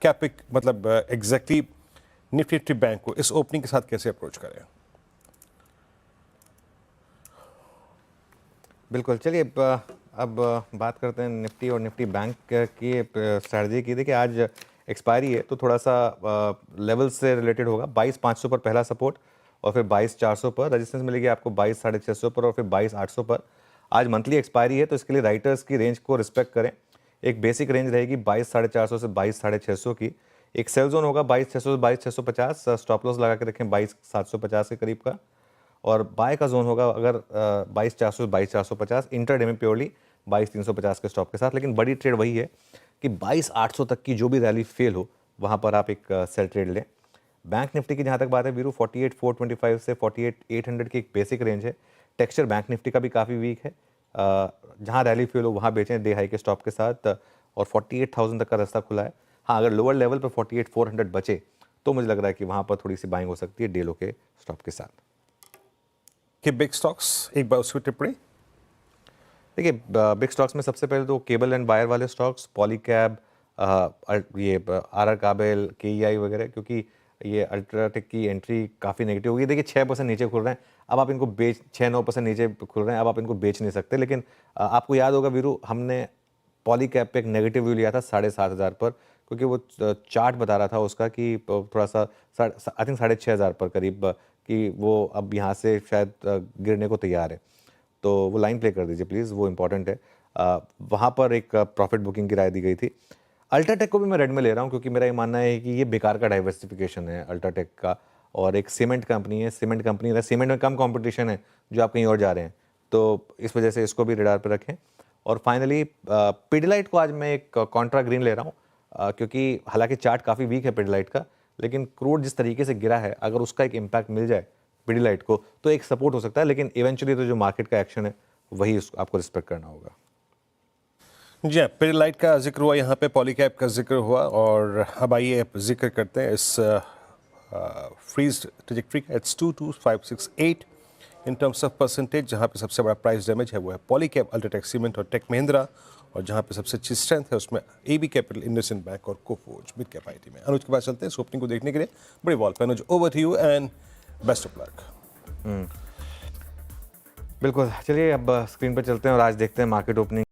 क्या पिक मतलब exactly Nifty bank को इस ओपनिंग के साथ कैसे अप्रोच करें? बिल्कुल, चलिए अब बात करते हैं निफ्टी और निफ्टी बैंक की स्ट्रैटेजी की। देखिए आज एक्सपायरी है तो थोड़ा सा लेवल से रिलेटेड होगा। 22,500 पर पहला सपोर्ट और फिर 22,400 पर रेजिस्टेंस मिलेगी आपको, 22,650 पर और फिर 22,800 पर। आज मंथली एक्सपायरी है तो इसके लिए राइटर्स की रेंज को रिस्पेक्ट करें। एक बेसिक रेंज रहेगी 22,450 से 22,650 की। एक सेल जोन होगा 22,600 से 22,650, स्टॉप लॉस लगा के रखें 22,750 के करीब का। और बाय का जोन होगा अगर 22,400 से 22,450, इंटरडे में प्योरली 22,350 के स्टॉप के साथ। लेकिन बड़ी ट्रेड वही है कि 22,800 तक की जो भी रैली फेल हो वहाँ पर आप एक सेल ट्रेड लें। बैंक निफ्टी की जहाँ तक बात है वीरू, 48,425 से 48,800 की एक बेसिक रेंज है। टेक्सचर बैंक निफ्टी का भी काफ़ी वीक है, जहाँ रैली फेल हो वहाँ बेचें डे हाई के स्टॉप के साथ। और 48,000 तक का रास्ता खुला है। हाँ, अगर लोअर लेवल पर 48,400 बचे तो मुझे लग रहा है कि वहाँ पर थोड़ी सी बाइंग हो सकती है डे लो के स्टॉप के साथ। कि बिग स्टॉक्स, एक बार उसकी टिप्पणी। देखिए बिग स्टॉक्स में सबसे पहले तो केबल एंड वायर वाले स्टॉक्स, पॉलीकैब, ये आर काबेल, KEI वगैरह, क्योंकि ये अल्ट्राटेक की एंट्री काफ़ी नेगेटिव होगी। देखिए 6% नीचे खुल रहे हैं, अब आप इनको 6-9% नीचे खुल रहे हैं, अब आप इनको बेच नहीं सकते। लेकिन आपको याद होगा वीरू, हमने पॉलीकैब पे एक नेगेटिव व्यू लिया था 7,500 पर, क्योंकि वो चार्ट बता रहा था उसका कि थोड़ा सा आई थिंक 6,500 पर करीब कि वो अब यहाँ से शायद गिरने को तैयार है। तो वो लाइन प्ले कर दीजिए प्लीज़, वो इंपॉर्टेंट है। वहाँ पर एक प्रॉफिट बुकिंग की राय दी गई थी। अल्ट्राटेक को भी मैं रेड में ले रहा हूँ क्योंकि मेरा ये मानना है कि ये बेकार का डाइवर्सिफिकेशन है अल्ट्राटेक का, और एक सीमेंट कंपनी है। सीमेंट में कम कंपटीशन है जो आप कहीं और जा रहे हैं, तो इस वजह से इसको भी रडार पर रखें। और फाइनली पिडिलाइट को आज मैं एक कॉन्ट्रा ग्रीन ले रहा हूँ, क्योंकि हालांकि चार्ट काफ़ी वीक है पिडिलाइट का, लेकिन क्रूड जिस तरीके से गिरा है, अगर उसका एक इम्पैक्ट मिल जाए पिडिलाइट को तो एक सपोर्ट हो सकता है। लेकिन इवेंचुअली तो जो मार्केट का एक्शन है वही आपको रिस्पेक्ट करना होगा। जी हाँ, पिडिलाइट का जिक्र हुआ, यहाँ पे पॉलीकैब का जिक्र हुआ, और अब आइए जिक्र करते हैं इस फ्रीज ट्रजेक्ट्री का। It's 22568 in terms of percentage. जहाँ पे सबसे बड़ा प्राइस डैमेज है वो है पॉलीकैब, अल्ट्राटेक सीमेंट और टेक महिंद्रा, और जहाँ पे सबसे अच्छी स्ट्रेंथ है उसमें AB कैपिटल, इंडसइंड बैंक और कोफोर्ज मिड कैप IT में। अनुज के पास चलते हैं इस ओपनिंग को देखने के लिए। बड़ी वॉल पे Anuj, over to you and best of luck. बिल्कुल, चलिए अब स्क्रीन पर चलते हैं और आज देखते हैं मार्केट ओपनिंग